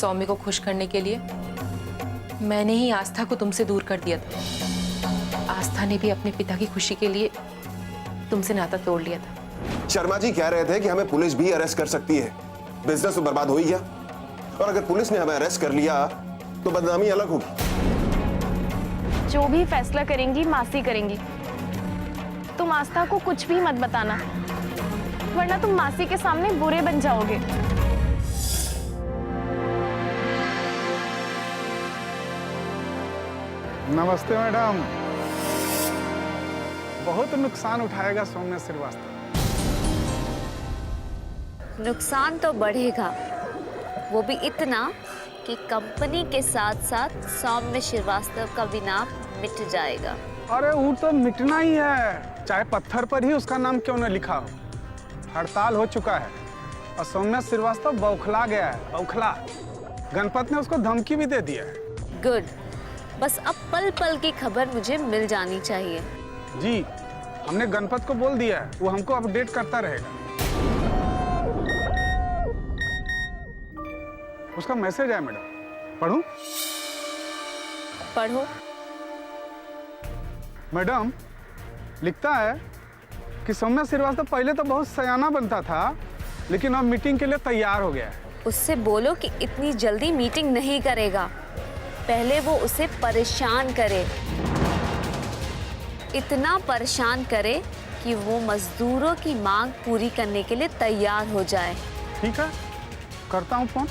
सौम्य को खुश करने के लिए मैंने ही आस्था को तुमसे दूर कर दिया था। आस्था ने भी अपने पिता की खुशी के लिए तुमसे नाता तोड़ लिया था। शर्मा जी कह रहे थे कि हमें पुलिस भी अरेस्ट कर सकती है, बिजनेस तो बर्बाद हो ही गया। और अगर पुलिस ने हमें अरेस्ट कर लिया तो बदनामी अलग होगी। जो भी फैसला करेंगी मासी करेंगी। तुम आस्था को कुछ भी मत बताना, वरना तुम मासी के सामने बुरे बन जाओगे। नमस्ते मैडम। बहुत नुकसान उठाएगा सौम्य श्रीवास्तव। नुकसान तो बढ़ेगा, वो भी इतना कि कंपनी के साथ साथ सौम्य श्रीवास्तव का भी नाम मिट जाएगा। अरे वो तो मिटना ही है, चाहे पत्थर पर ही उसका नाम क्यों न लिखा हो। हड़ताल हो चुका है और सौम्य श्रीवास्तव बौखला गया है, बौखला। गणपत ने उसको धमकी भी दे दिया है। गुड, बस अब पल पल की खबर मुझे मिल जानी चाहिए। जी, हमने गणपत को बोल दिया है, वो हमको अपडेट करता रहेगा। उसका मैसेज है मैडम, पढ़ूं? पढ़ो। मैडम लिखता है कि सौम्य श्रीवास्तव पहले तो बहुत सयाना बनता था, लेकिन अब मीटिंग के लिए तैयार हो गया है। उससे बोलो कि इतनी जल्दी मीटिंग नहीं करेगा, पहले वो उसे परेशान करे, इतना परेशान करे कि वो मजदूरों की मांग पूरी करने के लिए तैयार हो जाए। ठीक है, करता हूँ फोन।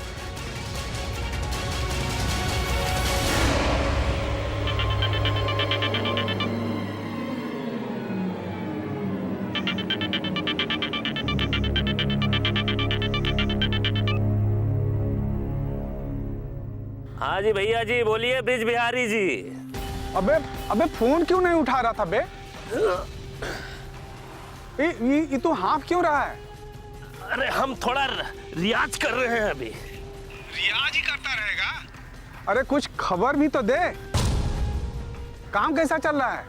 हाँ जी भैया जी, बोलिए ब्रिज बिहारी जी। अबे अबे फोन क्यों नहीं उठा रहा था बे? ये तो हाँफ क्यों रहा है? अरे हम थोड़ा रियाज कर रहे हैं अभी। रियाज ही करता रहेगा? अरे कुछ खबर भी तो दे, काम कैसा चल रहा है?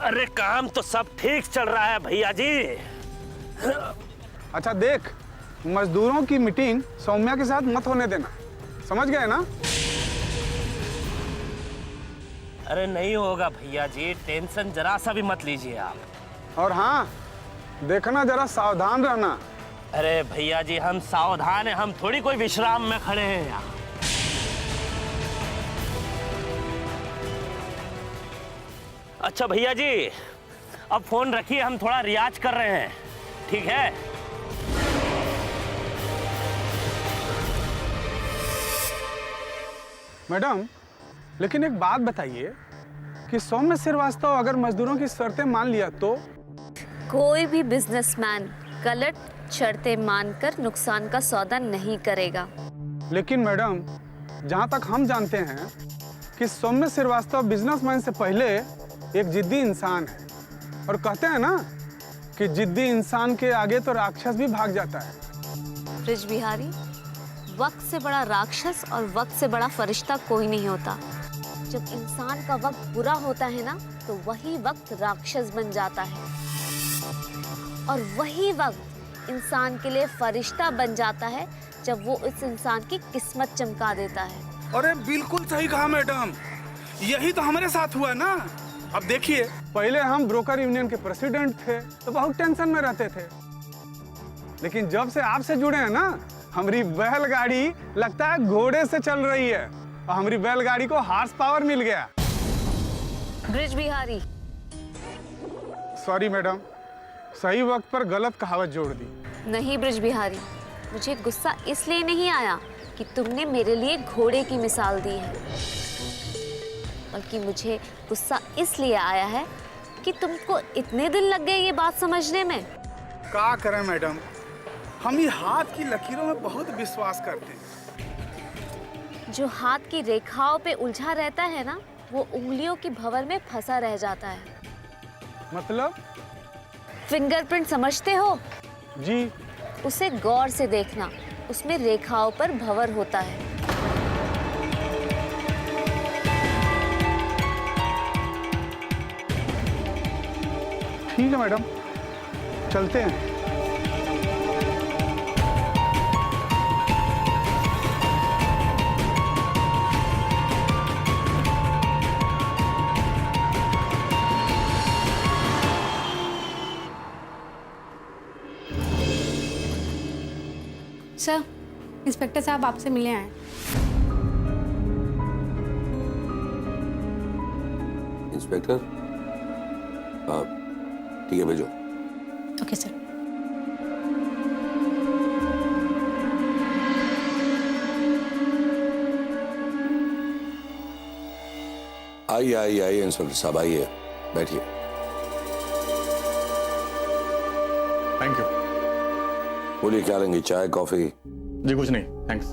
अरे काम तो सब ठीक चल रहा है भैया जी। अच्छा देख, मजदूरों की मीटिंग सौम्या के साथ मत होने देना, समझ गए ना? अरे नहीं होगा भैया जी, टेंशन जरा सा भी मत लीजिए आप। और हाँ, देखना जरा सावधान रहना। अरे भैया जी हम सावधान हैं, हम थोड़ी कोई विश्राम में खड़े हैं यहाँ। अच्छा भैया जी, अब फोन रखिए, हम थोड़ा रियाज कर रहे हैं, ठीक है? मैडम लेकिन एक बात बताइए कि सौम्य श्रीवास्तव अगर मजदूरों की शर्तें मान लिया तो? कोई भी बिजनेसमैन गलत शर्तें मानकर नुकसान का सौदा नहीं करेगा। लेकिन मैडम जहाँ तक हम जानते हैं कि सौम्य श्रीवास्तव बिजनेसमैन से पहले एक जिद्दी इंसान है, और कहते हैं ना कि जिद्दी इंसान के आगे तो राक्षस भी भाग जाता है। ब्रिज बिहारी, वक्त से बड़ा राक्षस और वक्त से बड़ा फरिश्ता कोई नहीं होता। जब इंसान का वक्त बुरा होता है ना, तो वही वक्त राक्षस बन जाता है, और वही वक्त इंसान के लिए फरिश्ता बन जाता है जब वो इस इंसान की किस्मत चमका देता है। अरे बिल्कुल सही कहा मैडम, यही तो हमारे साथ हुआ ना। अब देखिए, पहले हम ब्रोकर यूनियन के प्रेसिडेंट थे तो बहुत टेंशन में रहते थे, लेकिन जब से आपसे जुड़े हैं ना, हमारी बैलगाड़ी लगता है घोड़े से चल रही है, और हमारी बैलगाड़ी को हार्स पावर मिल गया। ब्रिज बिहारी, सॉरी मैडम, सही वक्त पर गलत कहावत जोड़ दी। नहीं ब्रिज बिहारी, मुझे गुस्सा इसलिए नहीं आया कि तुमने मेरे लिए घोड़े की मिसाल दी है, बल्कि मुझे गुस्सा इसलिए आया है कि तुमको इतने दिन लग गए ये बात समझने में। क्या करें मैडम, हम ये हाथ की लकीरों में बहुत विश्वास करते हैं। जो हाथ की रेखाओं पे उलझा रहता है ना, वो उंगलियों की भंवर में फंसा रह जाता है। मतलब? फिंगरप्रिंट समझते हो? जी। उसे गौर से देखना, उसमें रेखाओं पर भंवर होता है। ठीक है मैडम, चलते हैं। सर, इंस्पेक्टर साहब आपसे मिले हैं। इंस्पेक्टर, ठीक है, भेजो। Okay sir. आइए आइए आइए इंस्पेक्टर साहब, आइए, बैठिए। Thank you. बोलिए, क्या लेंगे, चाय कॉफी? जी कुछ नहीं, थैंक्स।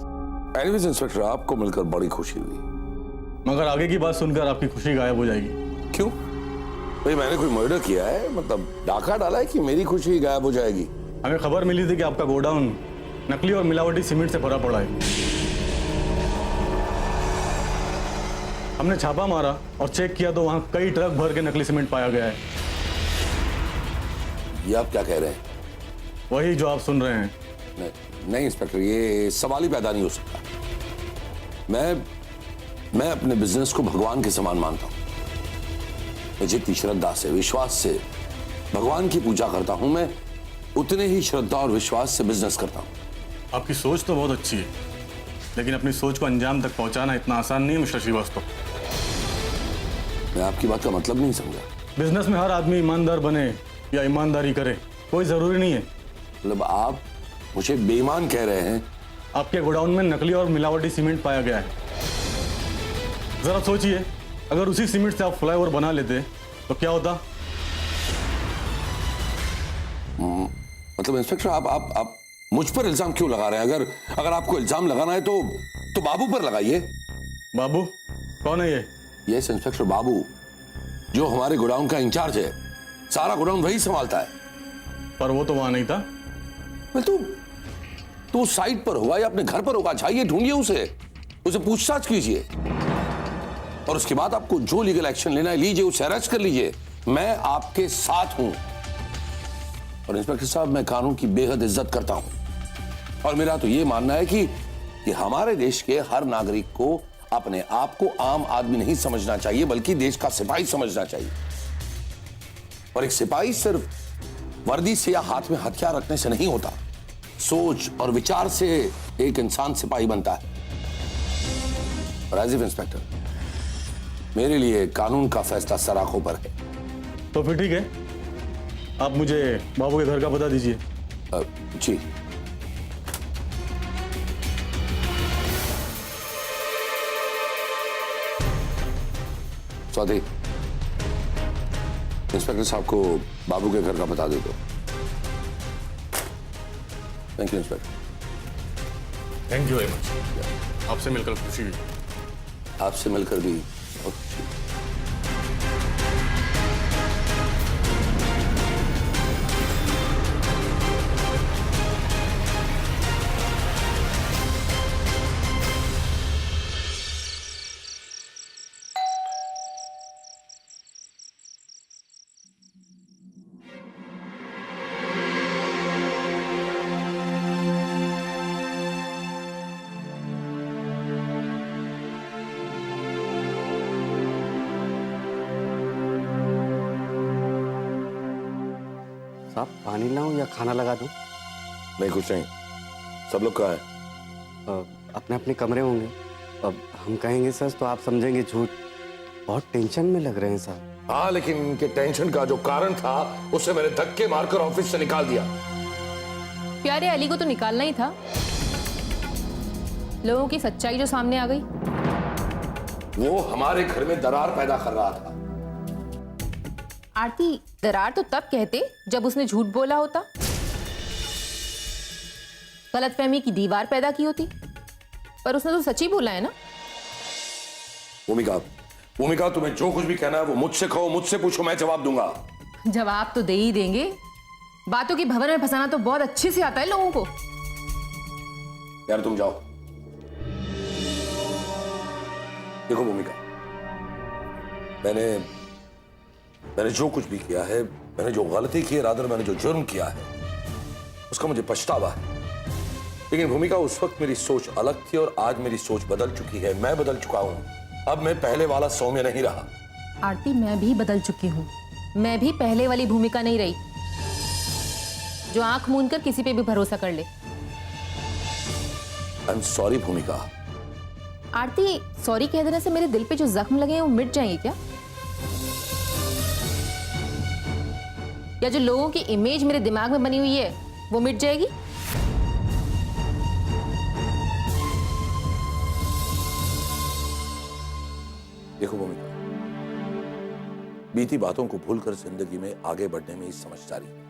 एनीवेज इंस्पेक्टर, आपको मिलकर बड़ी खुशी हुई। मगर आगे की बात सुनकर आपकी खुशी गायब हो जाएगी। क्यों भाई, मैंने कोई मर्डर किया है, मतलब डाका डाला है कि मेरी खुशी गायब हो जाएगी? हमें खबर मिली थी कि आपका गोडाउन नकली और मिलावटी सीमेंट से भरा पड़ा है। हमने छापा मारा और चेक किया तो वहां कई ट्रक भर के नकली सीमेंट पाया गया है। ये आप क्या कह रहे हैं? वही जो आप सुन रहे हैं। नहीं इंस्पेक्टर, ये सवाल ही पैदा नहीं हो सकता। मैं अपने बिजनेस को भगवान के समान मानता हूं। मैं जितनी श्रद्धा से, विश्वास से भगवान की पूजा करता हूं, मैं उतने ही श्रद्धा और विश्वास से बिजनेस करता हूं। आपकी सोच तो बहुत अच्छी है, लेकिन अपनी सोच को अंजाम तक पहुंचाना इतना आसान नहीं है मिस्टर श्रीवास्तव। मैं आपकी बात का मतलब नहीं समझा। बिजनेस में हर आदमी ईमानदार बने या ईमानदारी करे कोई जरूरी नहीं है। मतलब आप मुझे बेईमान कह रहे हैं? आपके गोडाउन में नकली और मिलावटी सीमेंट पाया गया है। जरा सोचिए, अगर उसी सीमेंट से आप फ्लाईओवर बना लेते तो क्या होता? मतलब इंस्पेक्टर, आप मुझ पर इल्जाम क्यों लगा रहे हैं? अगर आपको इल्जाम लगाना है तो बाबू पर लगाइए। बाबू कौन है ये? यस इंस्पेक्टर, बाबू, जो हमारे गोडाउन का इंचार्ज है। सारा गोडाउन वही संभालता है। पर वो तो वहां नहीं था। तो साइट पर होगा या अपने घर पर होगा, जाइए ढूंढिए उसे पूछताछ कीजिए, और उसके बाद आपको जो लीगल एक्शन लेना है लीजिए, उसे अरेस्ट कर लीजिए। मैं आपके साथ हूं। और इंस्पेक्टर साहब, मैं कानून की बेहद इज्जत करता हूं, और मेरा तो यह मानना है कि हमारे देश के हर नागरिक को अपने आप को आम आदमी नहीं समझना चाहिए, बल्कि देश का सिपाही समझना चाहिए। और एक सिपाही सिर्फ वर्दी से या हाथ में हथियार रखने से नहीं होता, सोच और विचार से एक इंसान सिपाही बनता है। और एज इंस्पेक्टर, मेरे लिए कानून का फैसला सराखों पर है। तो फिर ठीक है, आप मुझे बाबू के घर का पता दीजिए। जी। स्वाति, इंस्पेक्टर साहब को बाबू के घर का पता दे दो। Thank you inspector. Thank you very much. आपसे मिलकर खुशी हुई। आपसे मिलकर भी बहुत खुशी हुई। साहब, पानी लाऊं या खाना लगा दूं? नहीं, कुछ नहीं। सब लोग कहाँ हैं? अपने अपने कमरे होंगे। अब हम कहेंगे सर तो आप समझेंगे झूठ। बहुत टेंशन में लग रहे हैं साहब। हाँ, लेकिन इनके टेंशन का जो कारण था उसे मैंने धक्के मारकर ऑफिस से निकाल दिया। प्यारे अली को तो निकालना ही था। लोगों की सच्चाई जो सामने आ गई। वो हमारे घर में दरार पैदा कर रहा था। आरती, दरार तो तब कहते जब उसने झूठ बोला होता, गलतफहमी की दीवार पैदा की होती, पर उसने तो सच ही बोला है ना। भूमिका, तुम्हें जो कुछ भी कहना है वो मुझसे कहो, मुझसे पूछो, मैं जवाब दूंगा। जवाब तो दे ही देंगे। बातों की भंवर में फंसाना तो बहुत अच्छे से आता है लोगों को। यार तुम जाओ। देखो भूमिका, मैंने जो कुछ भी किया है, मैंने जो गलती की है, रादर मैंने जो जुर्म किया है, उसका मुझे पछतावा है। लेकिन भूमिका, उस वक्त मेरी सोच अलग थी और आज मेरी सोच बदल चुकी है। मैं बदल चुका हूं। अब मैं पहले वाला सौम्य नहीं रहा। आरती, मैं भी बदल चुकी हूँ। मैं भी पहले वाली भूमिका नहीं रही जो आंख मूंद कर किसी पे भी भरोसा कर ले। आई एम सॉरी भूमिका। आरती, सॉरी कह देने से मेरे दिल पे जो जख्म लगे हैं वो मिट जाएंगे क्या? या जो लोगों की इमेज मेरे दिमाग में बनी हुई है वो मिट जाएगी? देखो भूमिका, बीती बातों को भूलकर जिंदगी में आगे बढ़ने में ही समझदारी है।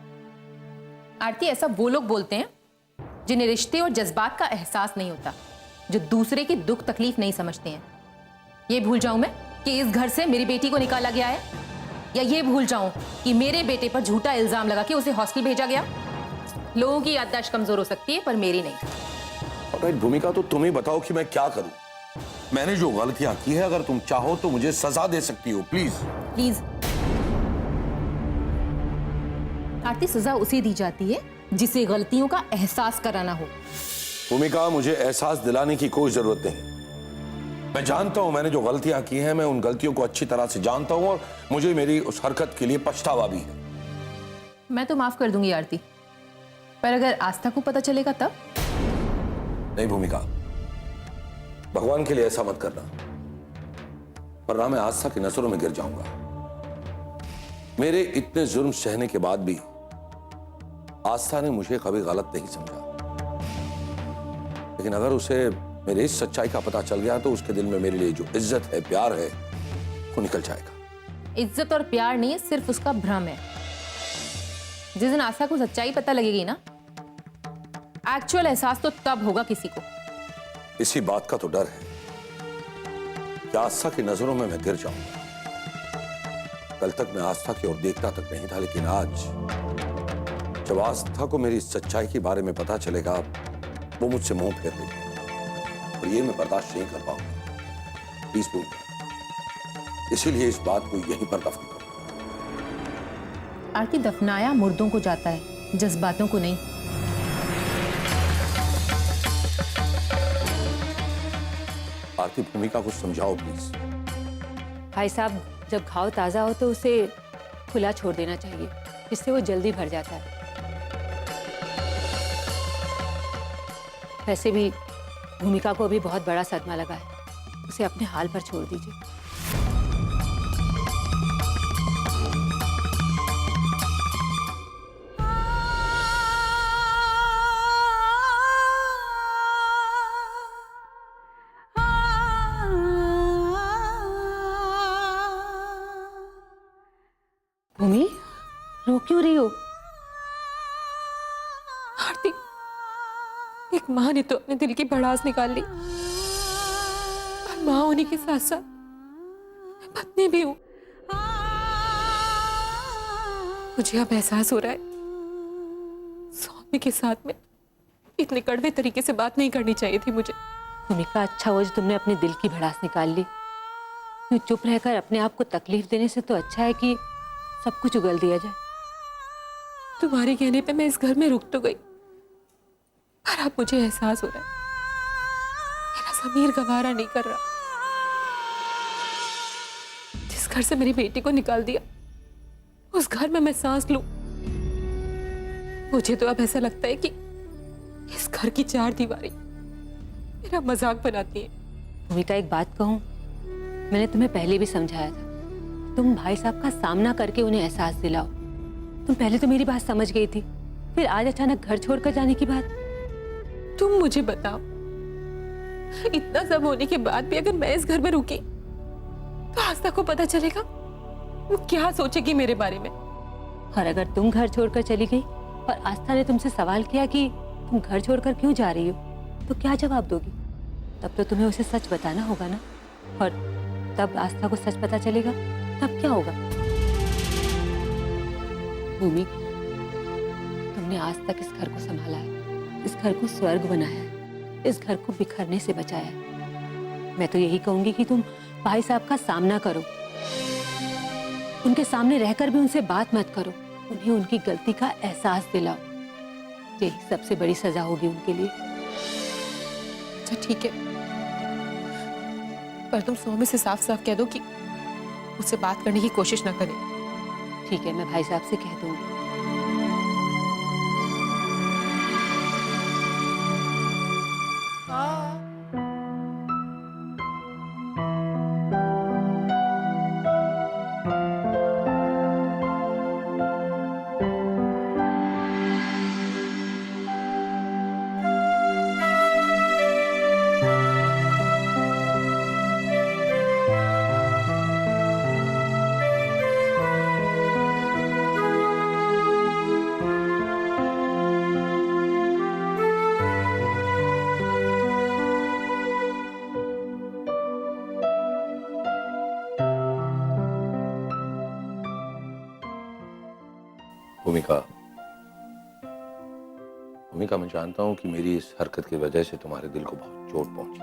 आरती, ऐसा वो लोग बोलते हैं जिन्हें रिश्ते और जज्बात का एहसास नहीं होता, जो दूसरे की दुख तकलीफ नहीं समझते हैं। ये भूल जाऊं मैं कि इस घर से मेरी बेटी को निकाला गया है, या ये भूल जाऊं कि मेरे बेटे पर झूठा इल्जाम लगा के उसे हॉस्टल भेजा गया? लोगों की याददाश्त कमजोर हो सकती है पर मेरी नहीं। ऑलराइट भूमिका, तो तुम ही बताओ कि मैं क्या करूं। मैंने जो गलतियां की है, अगर तुम चाहो तो मुझे सजा दे सकती हो। Please please. आरती, सजा उसे दी जाती है जिसे गलतियों का एहसास कराना हो। भूमिका, मुझे एहसास दिलाने की कोई जरूरत नहीं। मैं जानता हूं मैंने जो गलतियां की हैं, मैं उन गलतियों को अच्छी तरह से जानता हूं और मुझे मेरी उस हरकत के लिए पछतावा भी है। मैं तो माफ कर दूंगी आरती, पर अगर आस्था को पता चलेगा तब? नहीं भूमिका, भगवान के लिए ऐसा मत करना, वरना मैं आस्था की नजरों में गिर जाऊंगा। मेरे इतने जुर्म सहने के बाद भी आस्था ने मुझे कभी गलत नहीं समझा, लेकिन अगर उसे मेरे इस सच्चाई का पता चल गया तो उसके दिल में मेरे लिए जो इज्जत है, प्यार है, वो निकल जाएगा। इज्जत और प्यार नहीं, सिर्फ उसका भ्रम है। जिस दिन आस्था को सच्चाई पता लगेगी ना, एक्चुअल एहसास तो तब होगा किसी को। इसी बात का तो डर है कि आस्था की नजरों में मैं गिर जाऊंगा। कल तक मैं आस्था की ओर देखता तक नहीं था, लेकिन आज जब आस्था को मेरी सच्चाई के बारे में पता चलेगा, वो मुझसे मुंह फेर लेगी और ये मैं बर्दाश्त नहीं कर पाऊंगा। प्लीज भूमिका, इसीलिए इस बात को यहीं पर दफन करो। आरती, दफनाया मुर्दों को जाता है, जज्बातों को नहीं। आरती, भूमिका को समझाओ प्लीज। भाई साहब, जब घाव ताज़ा हो तो उसे खुला छोड़ देना चाहिए, जिससे वो जल्दी भर जाता है। वैसे भी भूमिका को अभी बहुत बड़ा सदमा लगा है, उसे अपने हाल पर छोड़ दीजिए। भूमि, रो क्यों रही हो? आरती, एक माँ ने तो अपने दिल की भड़ास निकाल ली, और माँ होने के साथ साथ मैं पत्नी भी हूं। मुझे अब एहसास हो रहा है, सौम्य के साथ में इतने कड़वे तरीके से बात नहीं करनी चाहिए थी मुझे। भूमिका, अच्छा हुआ जो तुमने अपने दिल की भड़ास निकाल ली। यूं चुप रहकर अपने आप को तकलीफ देने से तो अच्छा है कि सब कुछ उगल दिया जाए। तुम्हारे कहने पे मैं इस घर में रुक तो गई, पर अब मुझे एहसास हो रहा है मेरा ज़मीर गवारा नहीं कर रहा। जिस घर से मेरी बेटी को निकाल दिया, उस घर में मैं सांस लूं। मुझे तो अब ऐसा लगता है कि इस घर की चार दीवारी मेरा मजाक बनाती है। भूमिका, एक बात कहूं, मैंने तुम्हें पहले भी समझाया था, तुम भाई साहब का सामना करके उन्हें एहसास दिलाओ। तुम पहले तो मेरी बात समझ गई थी, फिर आज अचानक घर छोड़कर जाने की बात। तुम मुझे बताओ, इतना सब होने के बाद भी अगर मैं इस घर में रुकी तो आस्था को पता चलेगा, वो क्या सोचेगी मेरे बारे में? और अगर तुम घर छोड़कर चली गई और आस्था ने तुमसे सवाल किया कि तुम घर छोड़कर क्यों जा रही हो, तो क्या जवाब दोगी? तब तो तुम्हें उसे सच बताना होगा ना, और तब आस्था को सच पता चलेगा, तब क्या होगा? भूमि, तुमने आज तक इस घर को संभाला है, इस घर को स्वर्ग बनाया है, इस घर को बिखरने से बचाया है। मैं तो यही कहूंगी कि तुम भाई साहब का सामना करो, उनके सामने रहकर भी उनसे बात मत करो, उन्हें उनकी गलती का एहसास दिलाओ। यही सबसे बड़ी सजा होगी उनके लिए। अच्छा ठीक है, पर तुम सौम्य से साफ साफ कह दो कि उससे बात करने की कोशिश ना करे। ठीक है, मैं भाई साहब से कह दूंगी। भूमिका, मैं जानता हूं कि मेरी इस हरकत की वजह से तुम्हारे दिल को बहुत चोट पहुंची।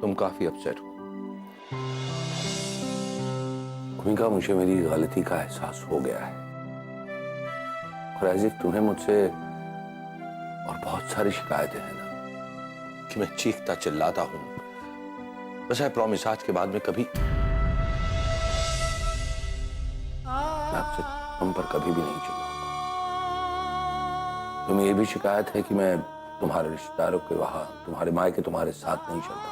तुम काफी अपसेट हो। भूमिका, मुझे मेरी गलती का एहसास हो गया है और एज इफ तुम्हें मुझसे और बहुत सारी शिकायतें हैं ना कि मैं चीखता चिल्लाता हूं, बस आई प्रॉमिस आज के बाद में कभी मैं आपसे तुम पर कभी भी नहीं चिल्लाऊंगा। तुम्हें यह भी शिकायत है कि मैं तुम्हारे रिश्तेदारों के वहां तुम्हारे मायके तुम्हारे साथ नहीं चलता।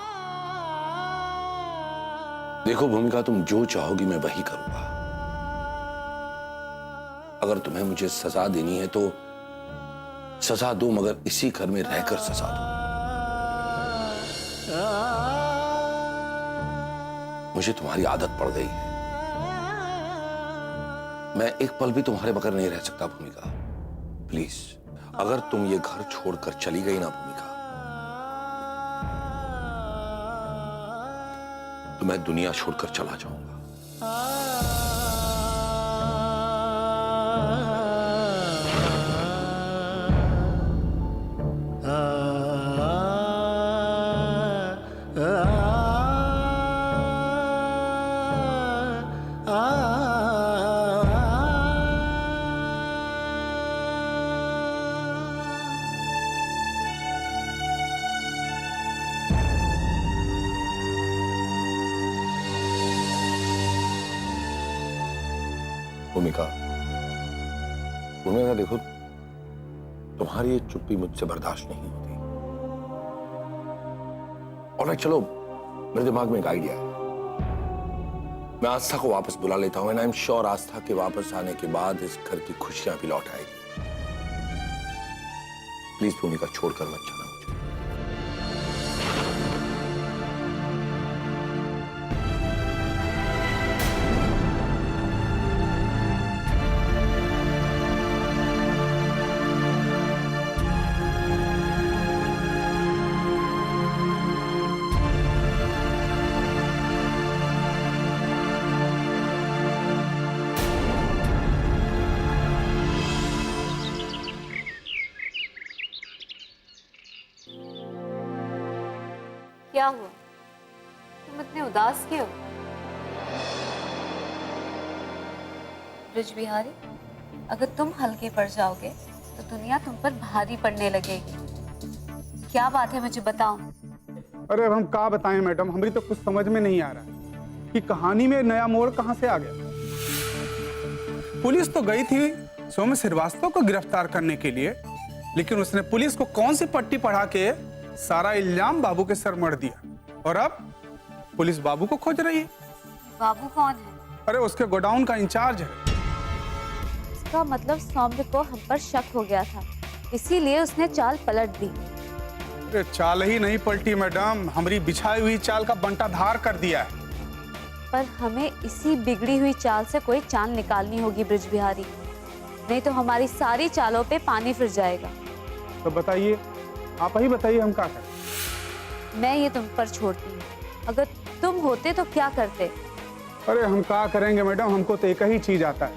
देखो भूमिका, तुम जो चाहोगी मैं वही करूंगा। अगर तुम्हें मुझे सजा देनी है तो सजा दो, मगर इसी घर में रहकर सजा दो। मुझे तुम्हारी आदत पड़ गई है। मैं एक पल भी तुम्हारे बगैर नहीं रह सकता भूमिका। प्लीज, अगर तुम ये घर छोड़कर चली गई ना भूमिका, तो मैं दुनिया छोड़कर चला जाऊंगा। भूमिका, देखो, तुम्हारी ये चुप्पी मुझसे बर्दाश्त नहीं होती। और चलो, मेरे दिमाग में एक आइडिया है। मैं आस्था को वापस बुला लेता हूं एंड आई एम श्योर आस्था के वापस आने के बाद इस घर की खुशियां भी लौट आएगी। प्लीज भूमिका, छोड़कर मत जाना मुझे। क्या हुआ? तुम इतने उदास क्यों? ब्रिज बिहारी, अगर तुम हल्के पड़ जाओगे तो दुनिया तुम पर भारी पड़ने लगेगी। क्या बात है, मुझे बताओ। अरे अब हम क्या बताएं मैडम, हमारी तो कुछ समझ में नहीं आ रहा कि कहानी में नया मोड़ कहां से आ गया। पुलिस तो गई थी सौम्य श्रीवास्तव को गिरफ्तार करने के लिए, लेकिन उसने पुलिस को कौन सी पट्टी पढ़ा के सारा इल्जाम बाबू के सर मढ़ दिया और अब पुलिस बाबू को खोज रही है। बाबू कौन है? अरे उसके गोडाउन का इंचार्ज है। इसका मतलब सौम्य को हम पर शक हो गया था, इसीलिए उसने चाल पलट दी। अरे चाल ही नहीं पलटी मैडम, हमारी बिछाई हुई चाल का बंटाधार कर दिया है। पर हमें इसी बिगड़ी हुई चाल से कोई चाल निकालनी होगी ब्रिज बिहारी, नहीं तो हमारी सारी चालों पे पानी फिर जाएगा। तो बताइए, आप ही बताइए, हम क्या करें? मैं ये तुम पर छोड़ती हूँ, अगर तुम होते तो क्या करते? अरे हम क्या करेंगे मैडम, हमको तो एक ही चीज आता है,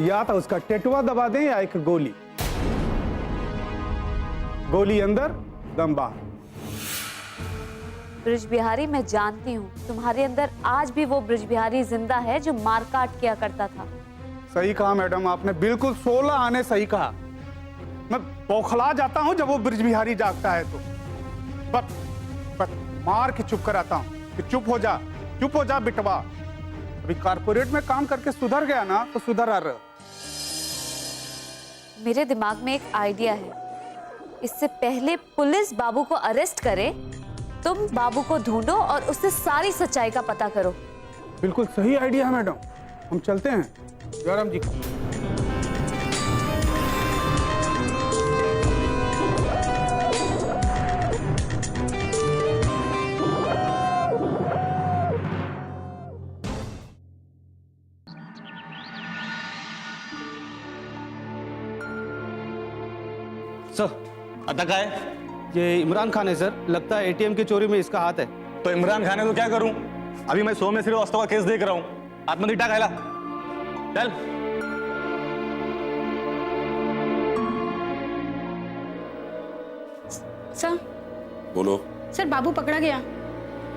या तो उसका टेटुआ दबा दें या एक गोली। गोली अंदर, दम बाहर। ब्रिज बिहारी, मैं जानती हूँ तुम्हारे अंदर आज भी वो ब्रिज बिहारी जिंदा है जो मार काट किया करता था। सही कहा मैडम आपने, बिल्कुल 16 आने सही कहा। मैं बौखला जाता हूँ जब वो ब्रिज बिहारी जागता है तो बस मार के चुप कराता हूँ कि चुप हो जा बिटवा। अभी कारपोरेट में काम करके सुधर गया ना तो सुधर आ रहा। मेरे दिमाग में एक आइडिया है, इससे पहले पुलिस बाबू को अरेस्ट करे, तुम बाबू को ढूंढो और उससे सारी सच्चाई का पता करो। बिल्कुल सही आइडिया है मैडम, हम चलते हैं। जयराम जी, सर, अदा का है? ये इमरान खान है सर, लगता है एटीएम की चोरी में इसका हाथ है। तो इमरान खान है तो क्या करूं? अभी मैं सौम्य श्रीवास्तव का केस देख रहा हूं। आत्महत्या खायला चल। सर बोलो। सर बाबू पकड़ा गया।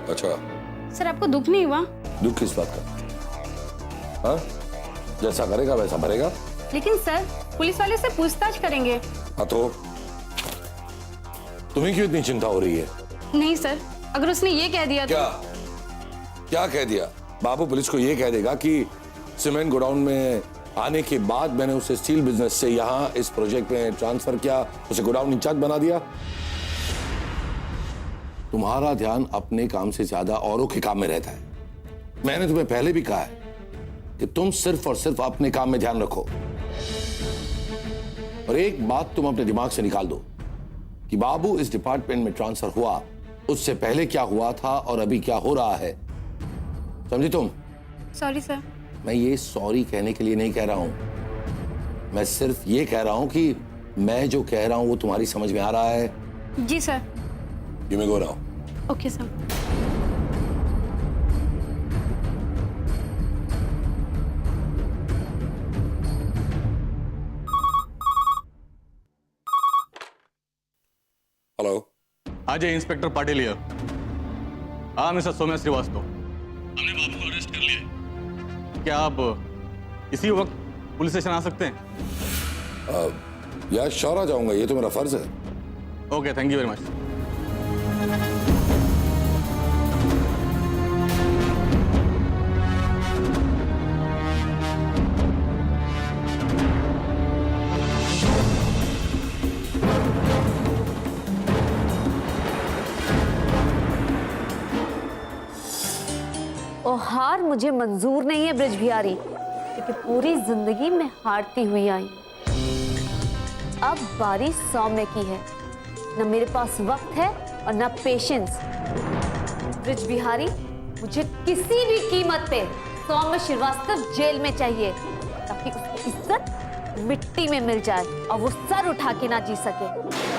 अच्छा, सर आपको दुख नहीं हुआ? दुख किस बात का? हाँ, जैसा करेगा वैसा भरेगा। लेकिन सर पुलिस वाले से पूछताछ करेंगे। हाँ तो तुम्हें क्यों इतनी चिंता हो रही है? नहीं सर, अगर उसने ये कह दिया क्या क्या कह दिया? बाबू पुलिस को ये कह देगा कि सीमेंट गोडाउन में आने के बाद मैंने उसे स्टील बिजनेस से यहाँ इस प्रोजेक्ट में ट्रांसफर किया, उसे गोडाउन इंचार्ज बना दिया। तुम्हारा ध्यान अपने काम से ज्यादा औरों के काम में रहता है। मैंने तुम्हें पहले भी कहा है कि तुम सिर्फ और सिर्फ अपने काम में ध्यान रखो। और एक बात तुम अपने दिमाग से निकाल दो कि बाबू इस डिपार्टमेंट में ट्रांसफर हुआ, उससे पहले क्या हुआ था और अभी क्या हो रहा है, समझी तुम? Sorry sir. मैं ये सॉरी कहने के लिए नहीं कह रहा हूं, मैं सिर्फ ये कह रहा हूं कि मैं जो कह रहा हूं वो तुम्हारी समझ में आ रहा है। जी sir. You may go now. Okay sir. Hello. हाँ जी, इंस्पेक्टर पाटिल हियर। हाँ मिस्टर सौम्या श्रीवास्तव, हमने बाबू को अरेस्ट कर लिया है। क्या आप इसी वक्त पुलिस स्टेशन आ सकते हैं? यार श्योर आ जाऊंगा, ये तो मेरा फर्ज है। Okay, thank you very much. और हार मुझे मंजूर नहीं है ब्रिज बिहारी, क्योंकि पूरी जिंदगी में हारती हुई आई। अब बारी सौम्य की है। न मेरे पास वक्त है और न पेशेंस। ब्रिज बिहारी, मुझे किसी भी कीमत पे सौम्य श्रीवास्तव जेल में चाहिए, ताकि उसकी इज्जत मिट्टी में मिल जाए और वो सर उठा के ना जी सके।